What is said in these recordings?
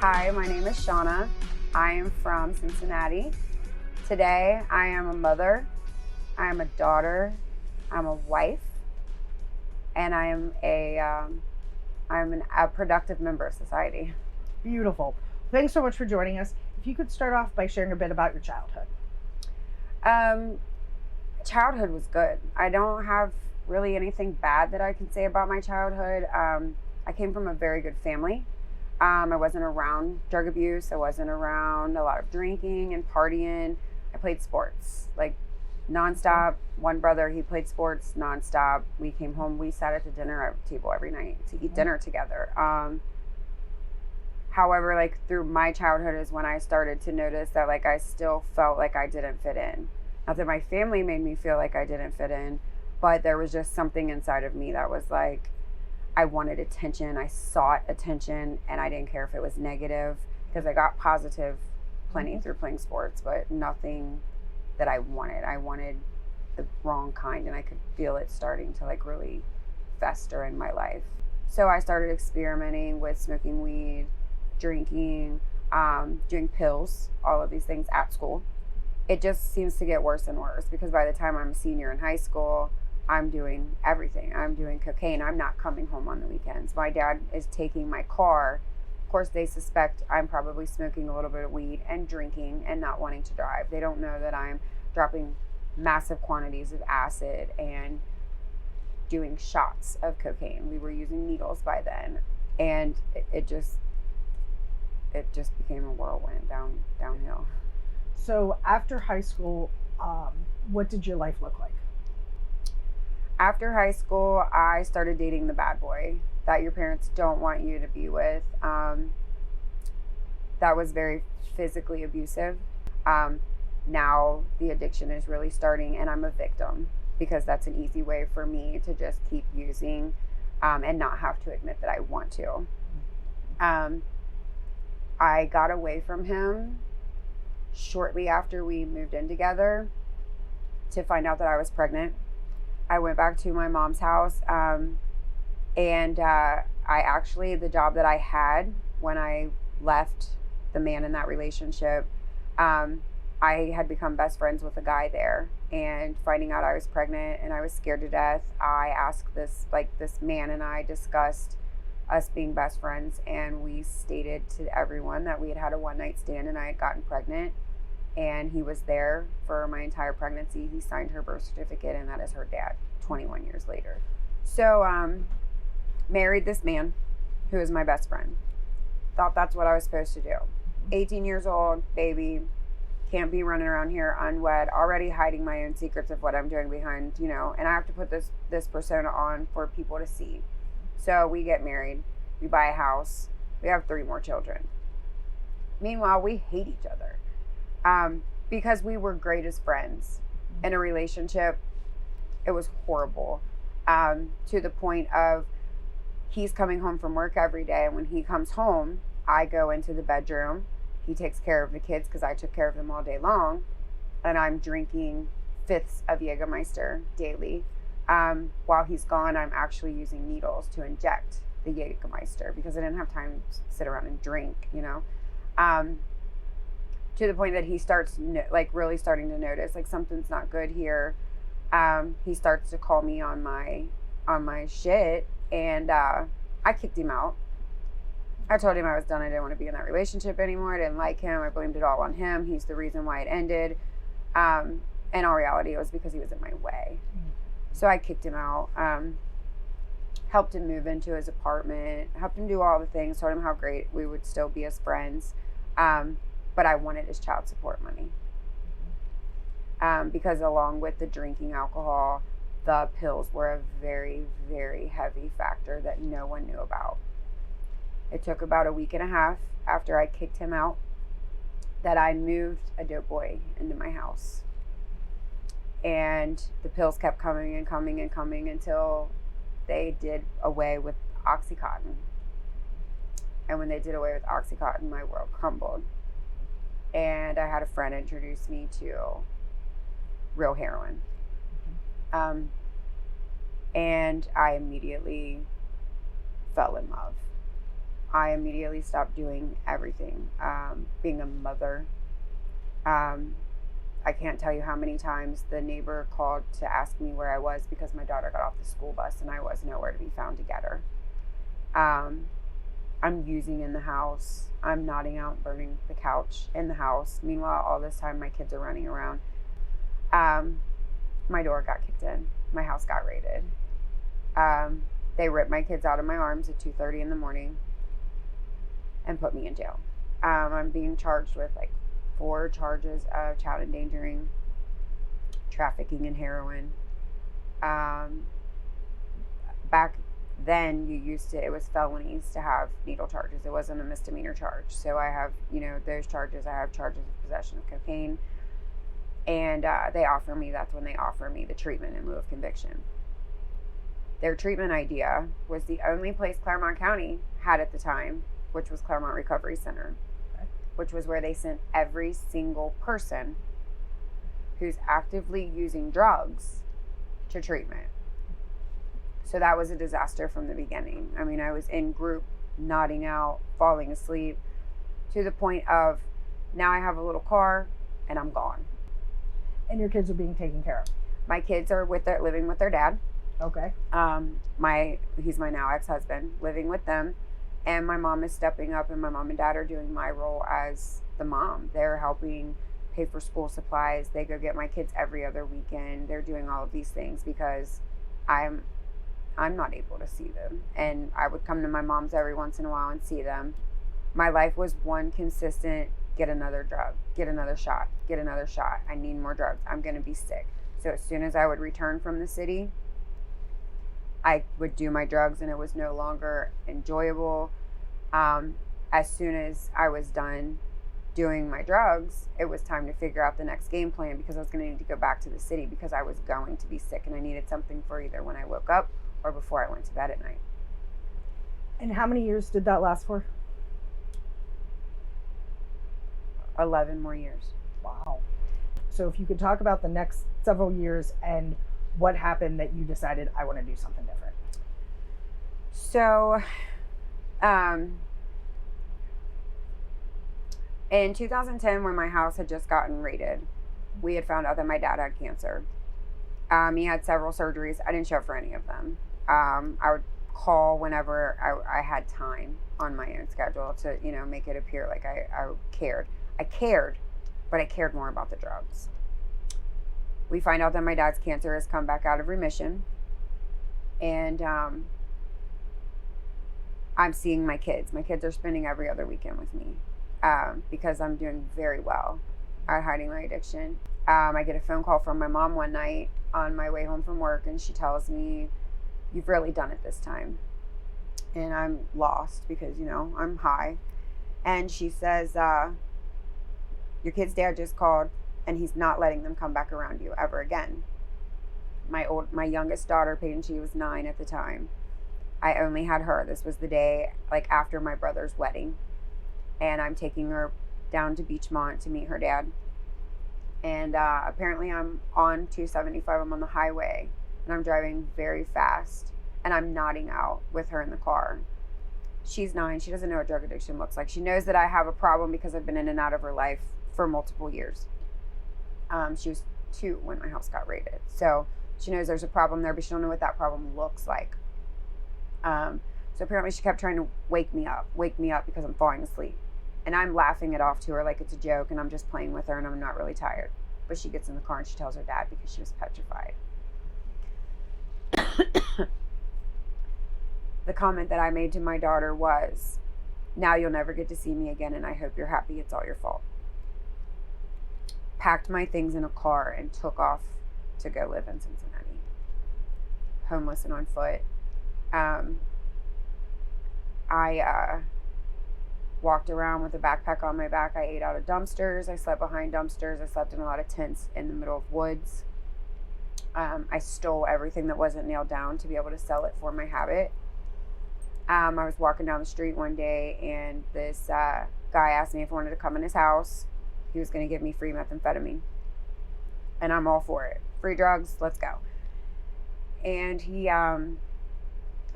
Hi, my name is Shawna. I am from Cincinnati. Today, I am a mother, I am a daughter, I'm a wife, and a productive member of society. Beautiful. Thanks so much for joining us. If you could start off by sharing a bit about your childhood. Um, Childhood was good. I don't have really anything bad that I can say about my childhood. I came from a very good family. I wasn't around drug abuse. I wasn't around a lot of drinking and partying. I played sports like nonstop. One brother, he played sports nonstop. We came home, we sat at the dinner table every night to eat dinner together. However, like through my childhood is when I started to notice that like I still felt like I didn't fit in. Not that my family made me feel like I didn't fit in, but there was just something inside of me that was like, I wanted attention. I sought attention, and I didn't care if it was negative because I got positive plenty through playing sports, but nothing that I wanted. I wanted the wrong kind, and I could feel it starting to like really fester in my life. So I started experimenting with smoking weed, drinking, doing pills, all of these things at school. It just seems to get worse and worse because by the time I'm a senior in high school, I'm doing everything. I'm doing cocaine. I'm not coming home on the weekends. My dad is taking my car. Of course, they suspect I'm probably smoking a little bit of weed and drinking and not wanting to drive. They don't know that I'm dropping massive quantities of acid and doing shots of cocaine. We were using needles by then. And it just became a whirlwind downhill. So after high school, what did your life look like? After high school, I started dating the bad boy that your parents don't want you to be with. That was very physically abusive. Now the addiction is really starting, and I'm a victim because that's an easy way for me to just keep using and not have to admit that I want to. I got away from him shortly after we moved in together to find out that I was pregnant. I went back to my mom's house, and the job that I had when I left the man in that relationship, I had become best friends with a guy there, and finding out I was pregnant and I was scared to death, I asked this man and I discussed us being best friends, and we stated to everyone that we had had a one-night stand and I had gotten pregnant, and he was there for my entire pregnancy. He signed her birth certificate, and that is her dad 21 years later. So married this man who is my best friend. Thought that's what I was supposed to do. 18 years old, baby, can't be running around here unwed, already hiding my own secrets of what I'm doing behind, and I have to put this persona on for people to see. So we get married, we buy a house, we have 3 more children. Meanwhile, we hate each other because we were great as friends in a relationship. It was horrible to the point of he's coming home from work every day, and when he comes home, I go into the bedroom. He takes care of the kids because I took care of them all day long, and I'm drinking fifths of Jägermeister daily. While he's gone, I'm actually using needles to inject the Jägermeister because I didn't have time to sit around and drink, to the point that he starts really starting to notice like something's not good here. He starts to call me on my shit, and I kicked him out. I told him I was done. I didn't want to be in that relationship anymore. I didn't like him. I blamed it all on him. He's the reason why it ended. In all reality, it was because he was in my way. So I kicked him out, helped him move into his apartment, helped him do all the things, told him how great we would still be as friends. But I wanted his child support money. Because along with the drinking alcohol, the pills were a very, very heavy factor that no one knew about. It took about a week and a half after I kicked him out that I moved a dope boy into my house. And the pills kept coming and coming and coming until they did away with Oxycontin. And when they did away with Oxycontin, my world crumbled. And I had a friend introduce me to real heroin. And I immediately fell in love. I immediately stopped doing everything. Being a mother, I can't tell you how many times the neighbor called to ask me where I was because my daughter got off the school bus and I was nowhere to be found to get her. I'm using in the house. I'm nodding out, burning the couch in the house. Meanwhile, all this time, my kids are running around. My door got kicked in. My house got raided. They ripped my kids out of my arms at 2:30 in the morning and put me in jail. I'm being charged with like 4 charges of child endangering, trafficking in heroin. Back then it was felonies to have needle charges. It wasn't a misdemeanor charge. So I have, those charges. I have charges of possession of cocaine. And that's when they offer me the treatment in lieu of conviction. Their treatment idea was the only place Claremont County had at the time, which was Claremont Recovery Center, which was where they sent every single person who's actively using drugs to treatment. So that was a disaster from the beginning. I mean, I was in group, nodding out, falling asleep, to the point of now I have a little car and I'm gone. And your kids are being taken care of? My kids are living with their dad. Okay. He's my now ex-husband, living with them. And my mom is stepping up, and my mom and dad are doing my role as the mom. They're helping pay for school supplies. They go get my kids every other weekend. They're doing all of these things because I'm not able to see them. And I would come to my mom's every once in a while and see them. My life was one consistent, get another drug, get another shot, get another shot. I need more drugs. I'm going to be sick. So as soon as I would return from the city, I would do my drugs and it was no longer enjoyable. As soon as I was done doing my drugs, it was time to figure out the next game plan because I was going to need to go back to the city because I was going to be sick and I needed something for either when I woke up or before I went to bed at night. And how many years did that last for? 11 more years. Wow. So if you could talk about the next several years and what happened that you decided I want to do something different. So, in 2010, when my house had just gotten raided, we had found out that my dad had cancer. He had several surgeries. I didn't show up for any of them. I would call whenever I had time on my own schedule to, make it appear like I cared. I cared, but I cared more about the drugs. We find out that my dad's cancer has come back out of remission. And I'm seeing my kids. My kids are spending every other weekend with me because I'm doing very well at hiding my addiction. I get a phone call from my mom one night on my way home from work, and she tells me, "You've really done it this time." And I'm lost because, I'm high. And she says, "Your kid's dad just called, and he's not letting them come back around you ever again." My youngest daughter, Peyton, she was 9 at the time. I only had her. This was the day after my brother's wedding. And I'm taking her down to Beachmont to meet her dad. And apparently I'm on 275. I'm on the highway and I'm driving very fast and I'm nodding out with her in the car. She's 9. She doesn't know what drug addiction looks like. She knows that I have a problem because I've been in and out of her life for multiple years. She was 2 when my house got raided. So she knows there's a problem there, but she don't know what that problem looks like. So apparently she kept trying to wake me up because I'm falling asleep. And I'm laughing it off to her like it's a joke and I'm just playing with her and I'm not really tired. But she gets in the car and she tells her dad because she was petrified. The comment that I made to my daughter was, "Now you'll never get to see me again and I hope you're happy. It's all your fault." Packed my things in a car and took off to go live in Cincinnati. Homeless and on foot. I walked around with a backpack on my back. I ate out of dumpsters. I slept behind dumpsters. I slept in a lot of tents in the middle of woods. I stole everything that wasn't nailed down to be able to sell it for my habit. I was walking down the street one day and this guy asked me if I wanted to come in his house. He was going to give me free methamphetamine. And I'm all for it. Free drugs, let's go. And he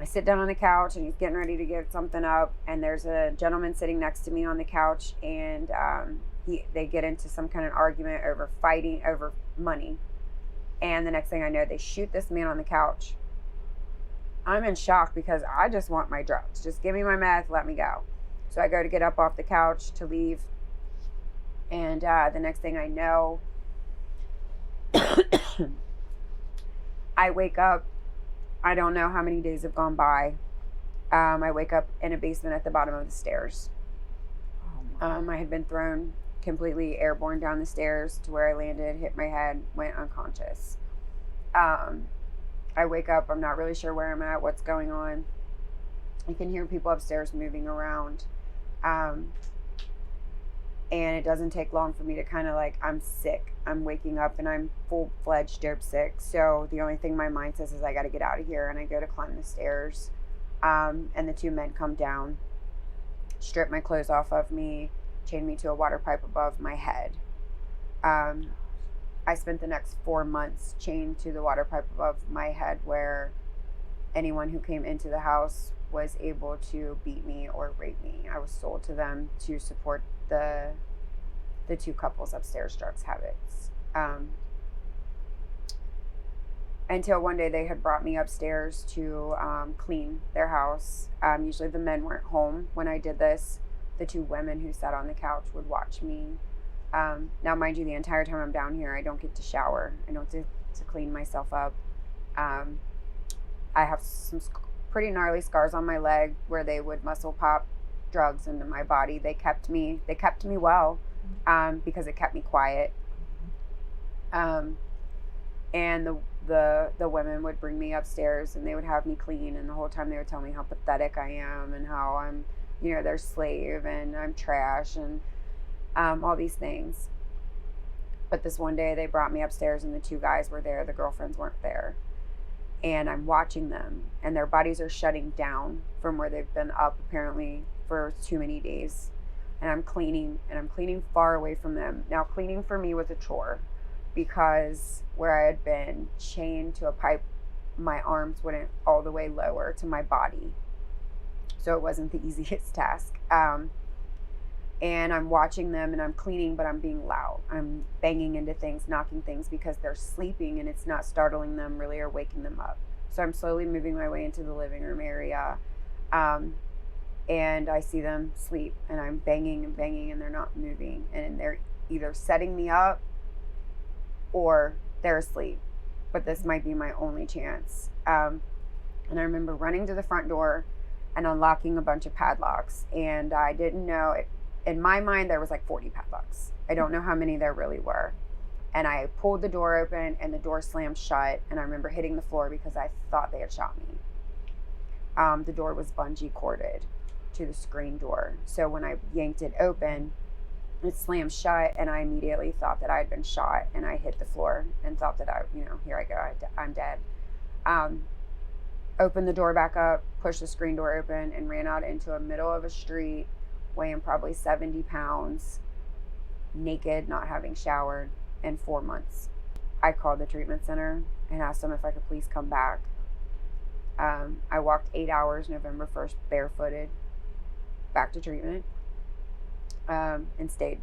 I sit down on the couch and he's getting ready to give something up, and there's a gentleman sitting next to me on the couch, and they get into some kind of argument over fighting over money. And the next thing I know, they shoot this man on the couch. I'm in shock because I just want my drugs. Just give me my meth, let me go. So I go to get up off the couch to leave. And the next thing I know, I wake up. I don't know how many days have gone by. I wake up in a basement at the bottom of the stairs. I had been thrown completely airborne down the stairs to where I landed, hit my head, went unconscious. I wake up, I'm not really sure where I'm at, what's going on. I can hear people upstairs moving around. And it doesn't take long for me to kind of like, I'm sick. I'm waking up and I'm full-fledged dope sick. So the only thing my mind says is I got to get out of here. And I go to climb the stairs. And the two men come down, strip my clothes off of me, chain me to a water pipe above my head. I spent the next 4 months chained to the water pipe above my head, where anyone who came into the house was able to beat me or rape me. I was sold to them to support the two couples upstairs' drugs habits. Until one day they had brought me upstairs to clean their house. Usually the men weren't home when I did this. The two women who sat on the couch would watch me. Now, mind you, the entire time I'm down here, I don't get to shower. I don't get to clean myself up. I have some pretty gnarly scars on my leg where they would muscle pop drugs into my body. They kept me well, because it kept me quiet. And the women would bring me upstairs and they would have me clean, and the whole time they would tell me how pathetic I am and how I'm, their slave and I'm trash and all these things. But this one day they brought me upstairs and the two guys were there, the girlfriends weren't there. And I'm watching them and their bodies are shutting down from where they've been up apparently for too many days. And I'm cleaning far away from them. Now, cleaning for me was a chore because where I had been chained to a pipe, my arms wouldn't all the way lower to my body. So it wasn't the easiest task. And I'm watching them and I'm cleaning, but I'm being loud. I'm banging into things, knocking things because they're sleeping and it's not startling them really or waking them up. So I'm slowly moving my way into the living room area. And I see them sleep and I'm banging and banging and they're not moving. And they're either setting me up or they're asleep. But this might be my only chance. And I remember running to the front door and unlocking a bunch of padlocks. And I didn't know it. In my mind, there was like 40 padlocks. I don't know how many there really were. And I pulled the door open and the door slammed shut. And I remember hitting the floor because I thought they had shot me. The door was bungee corded to the screen door. So when I yanked it open, it slammed shut and I immediately thought that I had been shot. And I hit the floor and thought that here I go, I'm dead. Opened the door back up, pushed the screen door open and ran out into the middle of a street, weighing probably 70 pounds, naked, not having showered in 4 months. I called the treatment center and asked them if I could please come back. I walked 8 hours November 1st barefooted back to treatment, and stayed.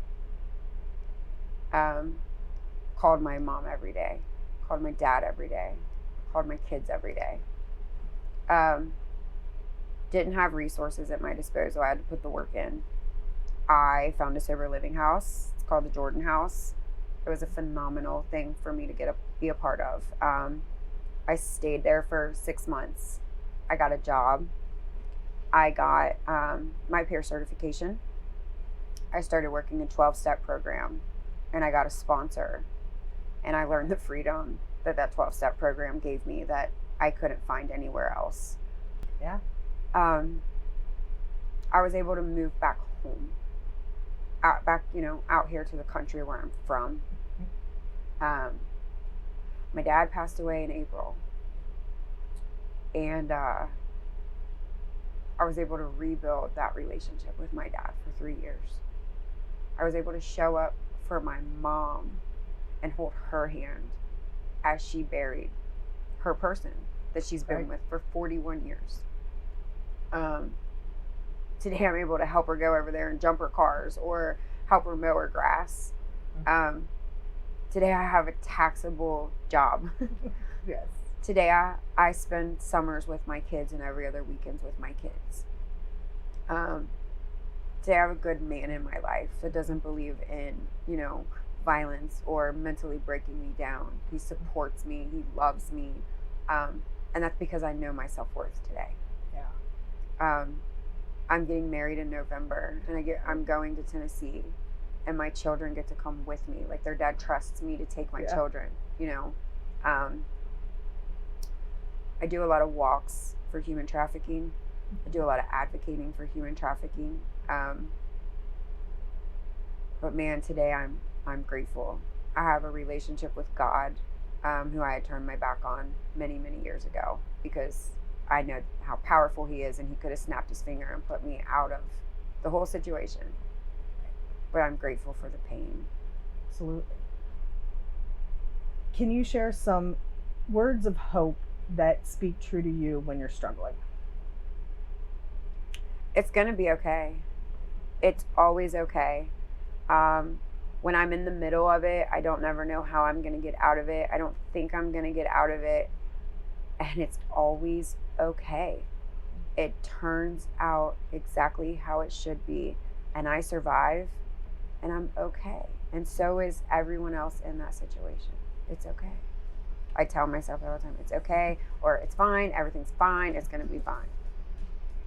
Called my mom every day, called my dad every day, called my kids every day. Didn't have resources at my disposal. I had to put the work in. I found a sober living house. It's called the Jordan House. It was a phenomenal thing for me to be a part of. I stayed there for 6 months. I got a job. I got my peer certification. I started working a 12-step program and I got a sponsor. And I learned the freedom that 12-step program gave me that I couldn't find anywhere else. Yeah. I was able to move back home, out here to the country where I'm from. My dad passed away in April, and I was able to rebuild that relationship with my dad for 3 years. I was able to show up for my mom and hold her hand as she buried her person that she's been Right. with for 41 years. Today I'm able to help her go over there and jump her cars or help her mow her grass. Today I have a taxable job. Yes. Today I spend summers with my kids and every other weekends with my kids. Today I have a good man in my life that doesn't believe in, violence or mentally breaking me down. He supports me. He loves me. And that's because I know my self-worth today. Yeah. I'm getting married in November, and I'm going to Tennessee, and my children get to come with me. Like, their dad trusts me to take my children, I do a lot of walks for human trafficking. I do a lot of advocating for human trafficking. But man, today I'm grateful. I have a relationship with God, who I had turned my back on many, many years ago, because I know how powerful he is, and he could have snapped his finger and put me out of the whole situation. But I'm grateful for the pain. Absolutely. Can you share some words of hope that speak true to you when you're struggling? It's going to be okay. It's always okay. When I'm in the middle of it, I don't never know how I'm going to get out of it. I don't think I'm going to get out of it. And it's always okay. It turns out exactly how it should be. And I survive, and I'm okay. And so is everyone else in that situation. It's okay. I tell myself all the time, it's okay, or it's fine, everything's fine, it's going to be fine.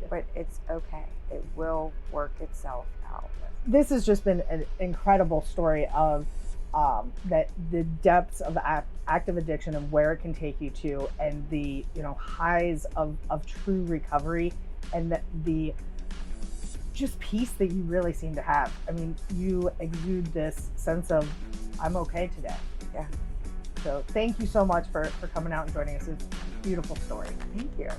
But it's okay. It will work itself out. This has just been an incredible story of that the depths of active addiction and where it can take you to, and the highs of true recovery, and the just peace that you really seem to have. I mean, you exude this sense of, I'm okay today. Yeah. So thank you so much for coming out and joining us. It's a beautiful story. Thank you.